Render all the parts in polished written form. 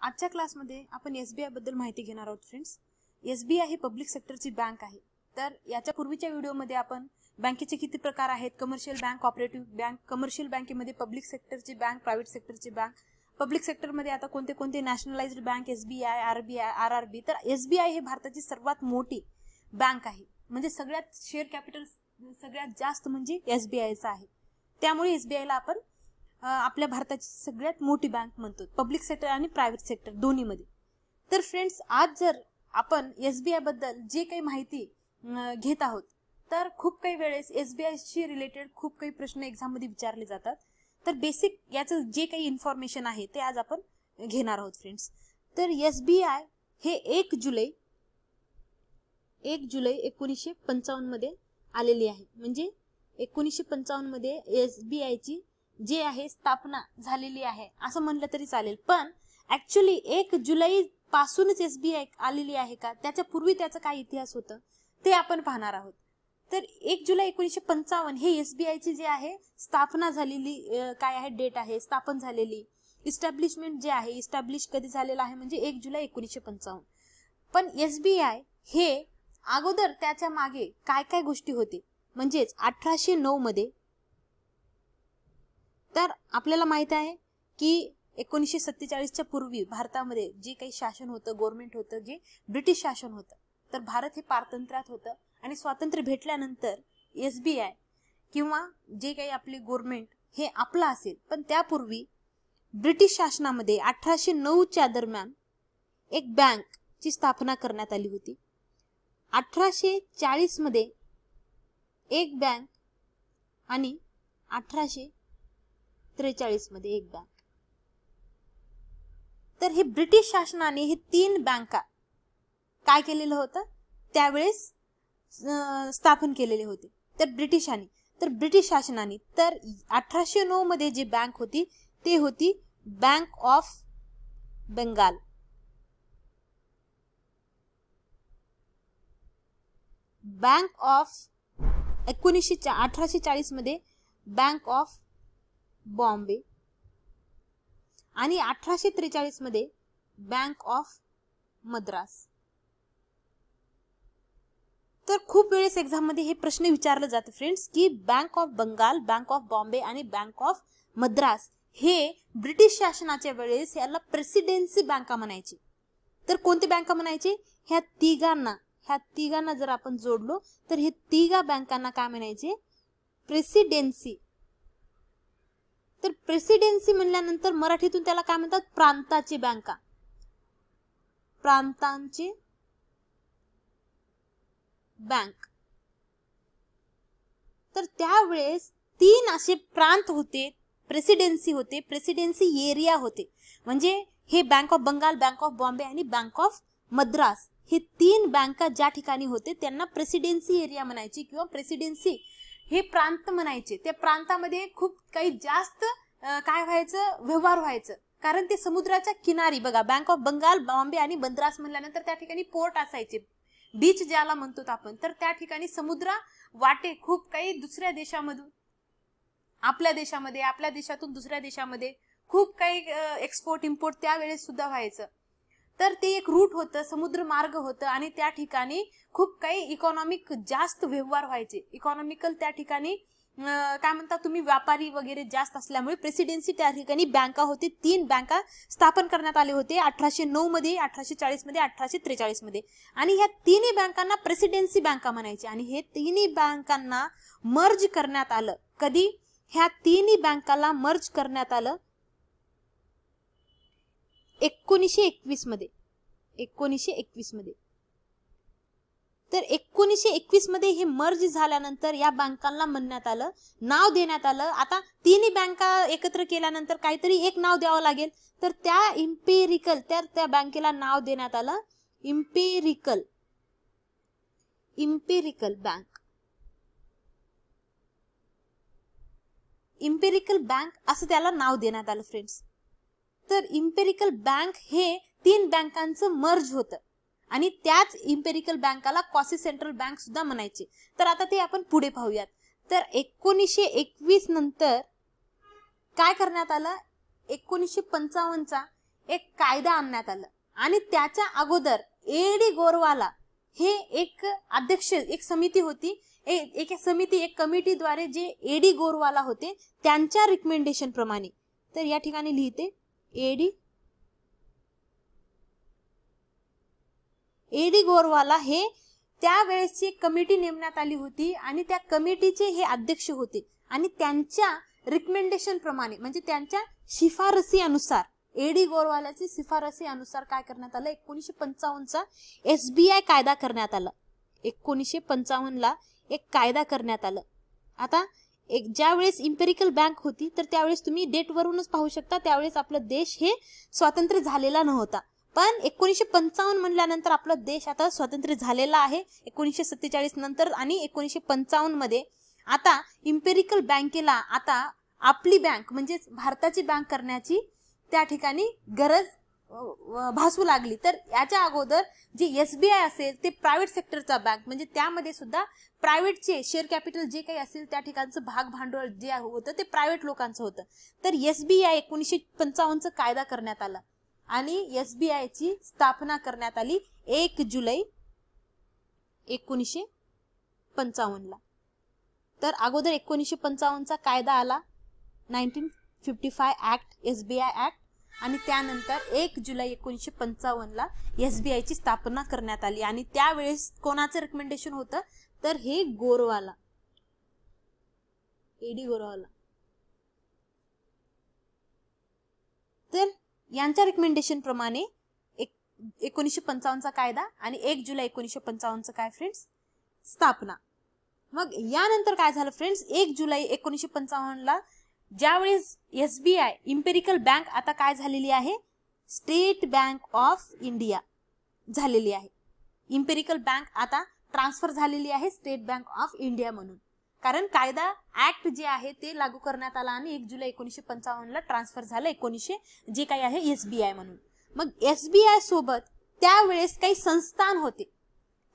आजच्या क्लासमध्ये आपण एसबीआय बद्दल माहिती घेणार आहोत फ्रेंड्स। एसबीआय ही पब्लिक सेक्टरची बँक आहे। तर याच्या पूर्वीच्या व्हिडिओमध्ये आपण बँकेचे किती प्रकार आहेत, commercial bank, cooperative bank, commercial बँकेमध्ये पब्लिक सेक्टरची बँक, प्रायव्हेट सेक्टरची बँक, पब्लिक सेक्टरमध्ये आता कोणते कोणते nationalised bank, SBI, RBI, RRB. तर एसबीआय ही भारताची सर्वात मोठी बँक आहे, म्हणजे सगळ्यात शेअर कॅपिटल सगळ्यात जास्त म्हणजे एसबीआयचा आहे। त्यामुळे एसबीआयला आपण आपल्या भारताची सगळ्यात मोठी बँक म्हणतो, पब्लिक सेक्टर आणि प्रायव्हेट सेक्टर दोन्हीमध्ये। तर फ्रेंड्स, आज जर आपण एसबीआय बद्दल जे काही माहिती घेत आहोत, तर खूप काही वेळेस एसबीआय शी रिलेटेड खूप काही प्रश्न एक्झाम मध्ये विचारले जातात। तर बेसिक याचं जे काही इन्फॉर्मेशन आहे ते आज आपण घेणार आहोत फ्रेंड्स। तर एसबीआय हे 1 जुलै 1955 मध्ये आलेली आहे, म्हणजे 1955 मध्ये एसबीआय ची जे आहे स्थापना झालेली आहे असं म्हणलं तरी चालेल। पण ऍक्च्युअली 1 जुलै पासूनच एसबीआय आलेली आहे का, त्याच्या पूर्वी त्याचा काय इतिहास होता ते आपण पाहणार आहोत। तर 1 जुलै 1955 हे एसबीआय ची जे आहे स्थापना झालेली काय आहे डेट आहे, स्थापन झालेली इस्टॅब्लिशमेंट जे आहे, इस्टॅब्लिश कधी झालेला आहे म्हणजे 1 जुलै 1955। पण एसबीआय हे अगोदर त्याच्या मागे काय काय गोष्टी होते, म्हणजेच 1809 मध्ये, तर आपल्याला माहित आहे की 1947 च्या पूर्वी भारतामध्ये जे काही शासन होतं, गव्हर्नमेंट होतं, जे ब्रिटिश शासन होतं, तर भारत हे पारतंत्र्यात होतं। आणि स्वातंत्र्य भेटल्यानंतर एसबीआय किंवा जे काही आपली गव्हर्नमेंट हे आपलं असेल, पण त्यापूर्वी ब्रिटिश शासनामध्ये 1809 च्या दरम्यान एक बँक ची स्थापना करण्यात आली होती। 1840 मध्ये एक बँक आणि 1843 मध्ये एक बँक। तर हे ब्रिटिश शासनाने हे 3 बँका काय केलेलं होतं त्यावेळेस स्थापन केलेले होते। तर ब्रिटिश शासनाने तर 1809 मध्ये जी बँक होती ते होती bank of Bengal. Bank of 1840 मध्ये बँक ऑफ बॉम्बे आणि 1843 मध्ये बँक ऑफ मद्रास। तर खूप वेळेस एक्झाम मध्ये हे प्रश्न विचारले जाते फ्रेंड्स की bank of Bengal, bank of Bombay आणि बँक ऑफ मद्रास हे ब्रिटिश शासनाच्या वेळेस याला प्रेसिडेन्सी बँका म्हणायचे। तर कोणती बँका म्हणायचे, ह्या तिघांना जर आपण जोडलो तर हे तिघा बँकांना काय म्हणायचे, प्रेसिडेन्सी। तर प्रेसिडेन्सी म्हणल्यानंतर मराठीतून त्याला काय म्हणतात, प्रांताची बँका, प्रांतांची बँक। तर त्यावेळेस 3 असे प्रांत होते, प्रेसिडेन्सी होते, प्रेसिडेन्सी एरिया होते, म्हणजे हे bank of Bengal, bank of Bombay आणि बँक ऑफ मद्रास हे 3 बँका ज्या ठिकाणी होते त्यांना प्रेसिडेन्सी एरिया म्हणायची किंवा प्रेसिडेन्सी हे प्रांत म्हणायचे। त्या प्रांतामध्ये खूप काही जास्त काय व्हायचं, व्यवहार व्हायचं, कारण ते समुद्राच्या किनारी, बघा बँक ऑफ बंगाल, बॉम्बे आणि मद्रास म्हणल्यानंतर त्या ठिकाणी पोर्ट असायचे, बीच ज्याला म्हणतो आपण। तर त्या ठिकाणी समुद्र वाटे खूप काही दुसऱ्या देशामधून आपल्या देशामध्ये, आपल्या देशातून दुसऱ्या देशामध्ये खूप काही एक्सपोर्ट इम्पोर्ट त्यावेळेस सुद्धा व्हायचं। तर ते एक रूट होतं, समुद्र मार्ग होतं आणि त्या ठिकाणी खूप काही इकॉनॉमिक जास्त व्यवहार व्हायचे, इकॉनॉमिकल त्या ठिकाणी काय म्हणता तुम्ही, व्यापारी वगैरे जास्त असल्यामुळे प्रेसिडेन्सी त्या ठिकाणी बँका होती। 3 बँका स्थापन करण्यात आले होते 1809 मध्ये, 1840 मध्ये, 1843 मध्ये। आणि ह्या 3 बँकांना प्रेसिडेन्सी बँका म्हणायचे। आणि हे 3 बँकांना मर्ज करण्यात आलं कधी, ह्या 3 बँकाला मर्ज करण्यात आलं 1921 मध्ये, 1921 मध्ये। तर 1921 मध्ये हे मर्ज झाल्यानंतर या बँकांना म्हणण्यात आलं, नाव देण्यात आलं, आता 3 बँका एकत्र केल्यानंतर काहीतरी एक नाव द्यावं लागेल, तर त्या इम्पेरिकल, त्या बँकेला नाव देण्यात आलं इम्पेरिकल बँक, इम्पेरिकल बँक असं त्याला नाव देण्यात आलं फ्रेंड्स। तर इम्पेरिकल बँक हे 3 बँकांचं मर्ज होतं आणि त्याच इम्पेरिकल बँकाला क्वासी सेंट्रल बँक सुद्धा म्हणायचे। तर आता ते आपण पुढे पाहूयात। तर 1921 नंतर काय करण्यात आलं, 1955 चा एक कायदा आणण्यात आला आणि त्याच्या अगोदर एडी गोरवाला हे एक अध्यक्ष, एक समिती होती, एक कमिटीद्वारे जे एडी गोरवाला होते त्यांच्या रिकमेंडेशन प्रमाणे, तर या ठिकाणी लिहिते एडी गोरवाला हे त्यावेळेसची कमिटी नेमण्यात आली होती आणि त्या कमिटीचे हे अध्यक्ष होते आणि त्यांच्या रिकमेंडेशन प्रमाणे म्हणजे त्यांच्या शिफारसी अनुसार, एडी गोरवालाची शिफारसी अनुसार काय करण्यात आलं, 1955चा SBI कायदा करण्यात आला. 1955 ला एक कायदा करण्यात आला. आता ज्यावेळेस इम्पेरिकल बँक होती तर त्यावेळेस तुम्ही डेट वरूनच पाहू शकता, त्यावेळेस आपला देश हे स्वतंत्र झालेला नव्हता. पण 1955 म्हणल्यानंतर आपला देश आता स्वतंत्र झालेला आहे 1947 नंतर. आणि 1955 मध्ये आता इम्पेरिकल बँकेला आता आपली बँक म्हणजे भारताची बँक करण्याची त्या ठिकाणी गरज भासू लागली. तर याच्या अगोदर जे SBI असेल ते प्रायव्हेट सेक्टरचा बँक म्हणजे त्यामध्ये सुद्धा प्रायव्हेटचे शेअर कॅपिटल जे काही असेल त्या ठिकाणचं भाग भांडवल जे होतं ते प्रायव्हेट लोकांचं होतं. तर SBI 1955चा कायदा करण्यात आला आणि SBI ची स्थापना करण्यात आली 1 जुलै 1955 ला. तर अगोदर 1955चा कायदा आला 1955 ऍक्ट, SBI ऍक्ट, आणि त्यानंतर 1 जुलै 1955 ला SBI ची स्थापना करण्यात आली. आणि त्यावेळेस कोणाचं रिकमेंडेशन होतं तर हे गोरवाला, एडी गोरवाला. तर यांच्या रिकमेंडेशन प्रमाणे 1955चा कायदा आणि 1 जुलै 1955चं काय फ्रेंड्स स्थापना. मग यानंतर काय झालं फ्रेंड्स, 1 जुलै 1955 ला ज्यावेळेस SBI इम्पेरिकल बँक आता काय झालेली आहे, स्टेट बँक ऑफ इंडिया झालेली आहे. इम्पेरिकल बँक आता ट्रान्सफर झालेली आहे स्टेट बँक ऑफ इंडिया म्हणून, कारण कायदा ऍक्ट जे आहे ते लागू करण्यात आला आणि 1 जुलै 1955 ला ट्रान्सफर झालं 1900 जे काही आहे SBI म्हणून. मग SBI सोबत त्यावेळेस काही संस्थान होते.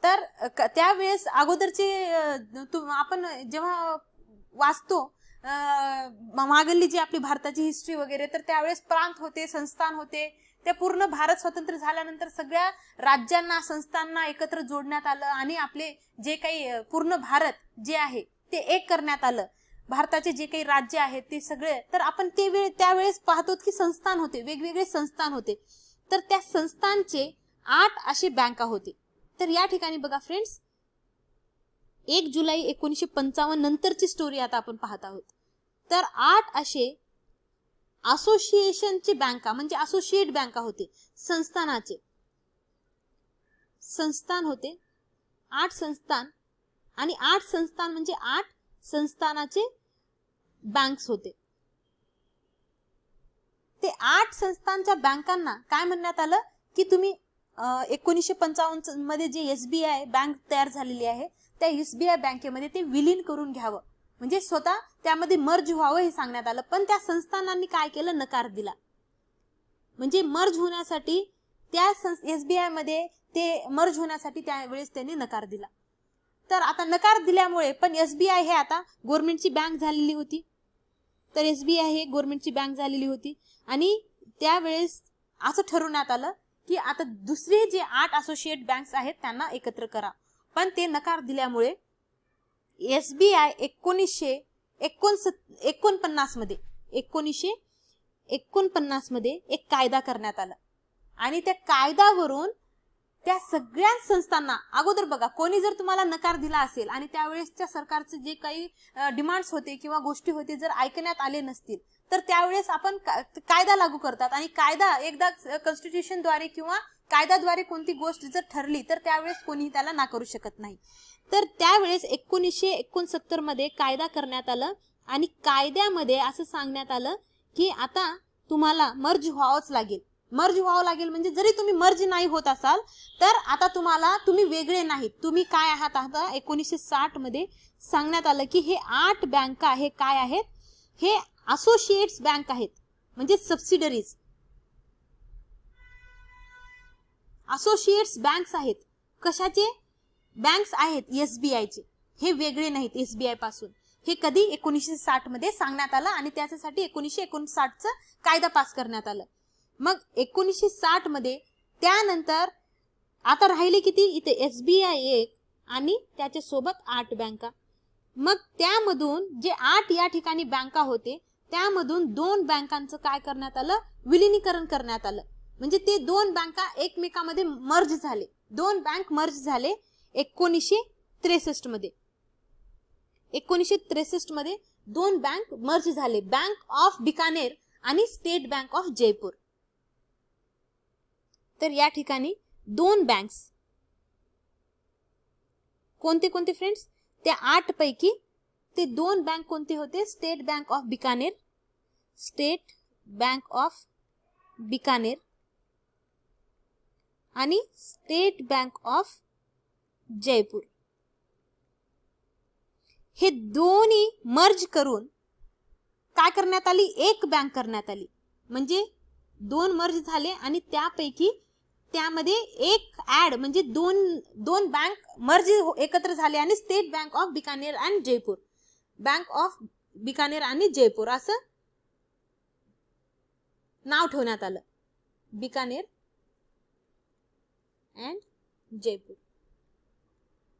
तर त्यावेळेस अगोदरचे आपण जेव्हा वाचतो मागली जी आपली भारताची हिस्ट्री वगैरे, तर त्यावेळेस प्रांत होते, संस्थान होते. ते पूर्ण भारत स्वतंत्र झाल्यानंतर सगळ्या राज्यांना, संस्थांना एकत्र जोडण्यात आलं आणि आपले जे काही पूर्ण भारत जे आहे ते एक करण्यात आलं. भारताचे जे काही राज्य आहेत ते सगळे, तर आपण त्यावेळेस पाहतो की संस्थान होते, वेगवेगळे संस्थान होते. तर त्या संस्थांचे 8 असे बँका होते. तर या ठिकाणी बघा फ्रेंड्स, 1 जुलै 1955 नंतरची स्टोरी आता आपण पाहत आहोत. तर 8 असे असोसिएशनचे बँका म्हणजे असोसिएट बँका होते, संस्थानाचे संस्थान होते, 8 संस्थान. आणि 8 संस्थान म्हणजे 8 संस्थानाचे बँक्स होते. ते 8 संस्थांच्या बँकांना काय म्हणण्यात आलं की तुम्ही 1955 मध्ये जे SBI बँक तयार झालेली आहे त्या SBI बँकेमध्ये ते विलीन करून घ्यावं, म्हणजे स्वतः त्यामध्ये मर्ज व्हावं हे सांगण्यात आलं. पण त्या संस्थानांनी काय केलं, नकार दिला. म्हणजे मर्ज होण्यासाठी त्या SBI मध्ये ते मर्ज होण्यासाठी त्यावेळेस त्यांनी नकार दिला. तर आता नकार दिल्यामुळे पण SBI हे आता गव्हर्नमेंटची बँक झालेली होती. तर SBI हे गव्हर्नमेंटची बँक झालेली होती आणि त्यावेळेस असं ठरवण्यात आलं की आता दुसरे जे 8 असोसिएट बँक्स आहेत त्यांना एकत्र करा. पण ते नकार दिल्यामुळे SBI 1949 मध्ये एक कायदा करण्यात आला आणि त्या कायद्यावरून त्या सगळ्या संस्थांना, अगोदर बघा कोणी जर तुम्हाला नकार दिला असेल आणि त्यावेळेसच्या सरकारचे जे काही डिमांड्स होते किंवा गोष्टी होते जर ऐकण्यात आले नसतील तर त्यावेळेस आपण कायदा लागू करतात आणि कायदा एकदा कॉन्स्टिट्यूशनद्वारे किंवा कायद्याद्वारे कोणती गोष्ट जर ठरली तर त्यावेळेस कोणीही त्याला नाकारू शकत नाही. तर त्यावेळेस 1969 मध्ये कायदा करण्यात आला आणि कायद्यामध्ये असं सांगण्यात आलं की आता तुम्हाला मर्ज व्हावंच लागेल. मर्ज व्हावं लागेल म्हणजे जरी तुम्ही मर्ज नाही होत असाल तर आता तुम्ही वेगळे नाहीत, तुम्ही काय आहात. आता 1960 मध्ये सांगण्यात आलं की हे 8 बँका हे काय आहेत, हे असोसिएट्स बँक आहेत म्हणजे सबसिडरीज, असोसिएट्स बँक्स आहेत. कशाचे बँक्स आहेत, SBI चे, हे वेगळे नाहीत SBI पासून. हे कधी 1960 मध्ये सांगण्यात आलं आणि त्याच्यासाठी 1959 चा कायदा पास करण्यात आला. मग 1960 मध्ये त्यानंतर आता राहिले किती इथे SBI एक आणि त्याच्या सोबत 8 बँका. मग त्यामधून जे 8 या ठिकाणी बँका होते त्यामधून 2 बँकांचं काय करण्यात आलं, विलीनीकरण करण्यात आलं. म्हणजे ते 2 बँका एकमेकांमध्ये मर्ज झाले, 2 बँक मर्ज झाले 1963 मध्ये. 1963 मध्ये 2 बँक मर्ज झाले, बँक ऑफ बिकानेर आणि स्टेट बँक ऑफ जयपूर. तर या ठिकाणी 2 बँक्स कोणते कोणते फ्रेंड्स, त्या 8 पैकी ते 2 बँक कोणते होते, state bank of Bikaner, state bank of Bikaner आणि स्टेट बँक ऑफ जयपूर. हे दोन्ही मर्ज करून काय करण्यात आली, एक बँक करण्यात आली. म्हणजे 2 मर्ज झाले आणि त्यापैकी त्यामध्ये एक ऍड म्हणजे दोन बँक मर्ज एकत्र झाले आणि state bank of Bikaner and Jaipur, bank of Bikaner आणि जयपूर असं नाव ठेवण्यात आलं, बिकानेर अँड जयपूर.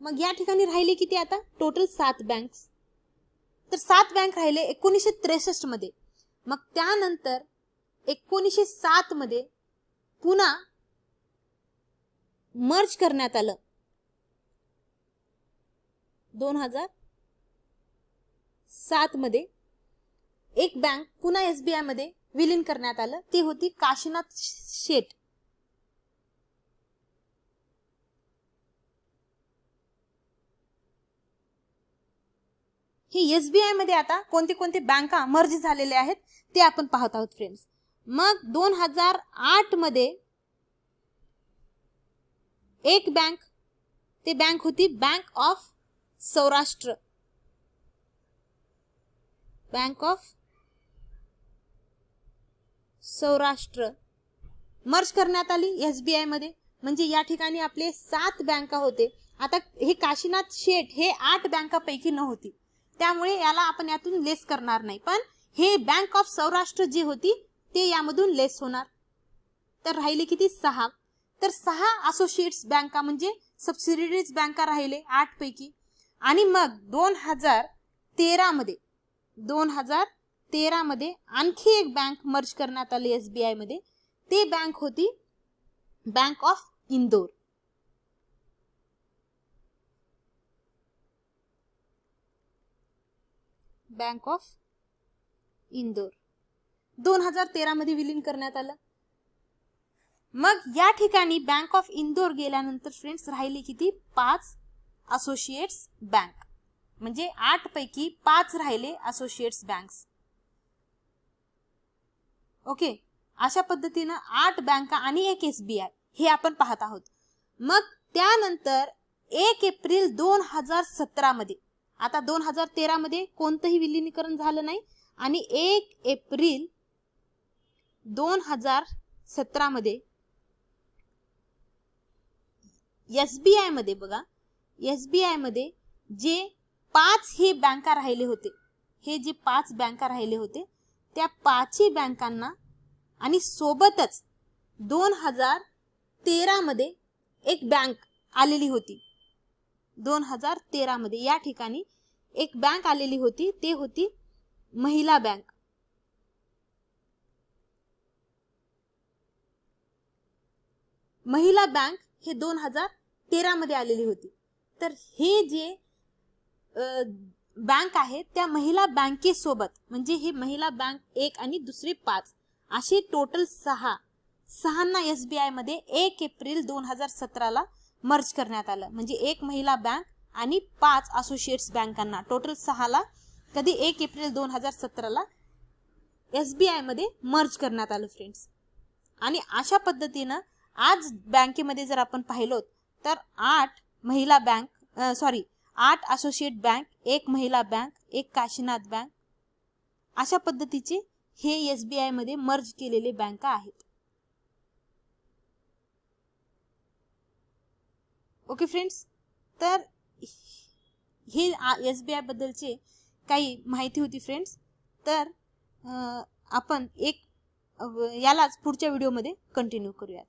मग या ठिकाणी राहिले किती आता टोटल 7 बँक्स. तर 7 बँक राहिले 1963 मध्ये. मग त्यानंतर 1907 मध्ये पुन्हा मर्ज करण्यात आलं. 2007 मध्ये एक बँक पुन्हा SBI मध्ये विलीन करण्यात आलं, ती होती काशीनाथ शेठ. हे SBI मध्ये आता कोणते कोणते बँका मर्ज झालेले आहेत ते आपण पाहत आहोत फ्रेंड्स. मग 2008 मध्ये एक बँक, ते बँक होती bank of Saurashtra, bank of Saurashtra merge करण्यात आली SBI मध्ये. म्हणजे या ठिकाणी आपले 7 बँका होते. आता हे काशीनाथ शेठ हे 8 बँकापैकी नव्हती, त्यामुळे याला आपण यातून लेस करणार नाही, पण हे बँक ऑफ सौराष्ट्र जी होती ते यामधून लेस होणार. तर राहिले किती 6. तर 6 असोसिएट्स बँका म्हणजे सबसिडियरीज बँका राहिले 8 पैकी. आणि मग 2013 मध्ये आणखी एक बँक मर्ज करण्यात आली SBI मध्ये. ते बँक होती bank of Indore. Bank of Indore 2013 मध्ये विलीन करण्यात आलं. मग या ठिकाणी बँक ऑफ इंदोर गेल्यानंतर फ्रेंड्स राहिले किती 5 असोसिएट्स बँक. म्हणजे 8 पैकी 5 राहिले असोसिएट्स बँक्स. ओके, अशा पद्धतीनं 8 बँका आणि एक SBI हे आपण पाहत आहोत. मग त्यानंतर 1 एप्रिल 2017 मध्ये, आता 2013 मध्ये कोणतंही विलीनीकरण झालं नाही आणि 1 एप्रिल 2017 मध्ये SBI मध्ये बघा, SBI मध्ये जे 5 हे बँका राहिले होते, हे जे 5 बँका राहिले होते त्या 5ही बँकांना आणि सोबतच 2013 मध्ये एक बँक आलेली होती. 2013 मध्ये या ठिकाणी एक बँक आलेली होती, ते होती महिला बँक. महिला बँक हे 2013 मध्ये आलेली होती. तर हे जे बँक आहे त्या महिला बँकेसोबत म्हणजे हे महिला बँक 1 आणि दुसरी 5 असे टोटल 6 SBI मध्ये 1 एप्रिल 2017 ला मर्ज करण्यात आलं. म्हणजे एक महिला बँक आणि 5 असोसिएट्स बँकांना टोटल 6 ला कधी 1 एप्रिल 2017 ला SBI मध्ये मर्ज करण्यात आलं फ्रेंड्स. आणि अशा पद्धतीनं आज बँकेमध्ये जर आपण पाहिलो तर 8 महिला बँक 8 असोसिएट बँक, 1 महिला बँक, 1 काशीनाथ बँक अशा पद्धतीचे हे SBI मध्ये मर्ज केलेले बँका आहेत. ओके फ्रेंड्स, तर हे SBI बद्दलचे काही माहिती होती फ्रेंड्स. तर आपण एक यालाच पुढच्या व्हिडिओमध्ये कंटिन्यू करूयात.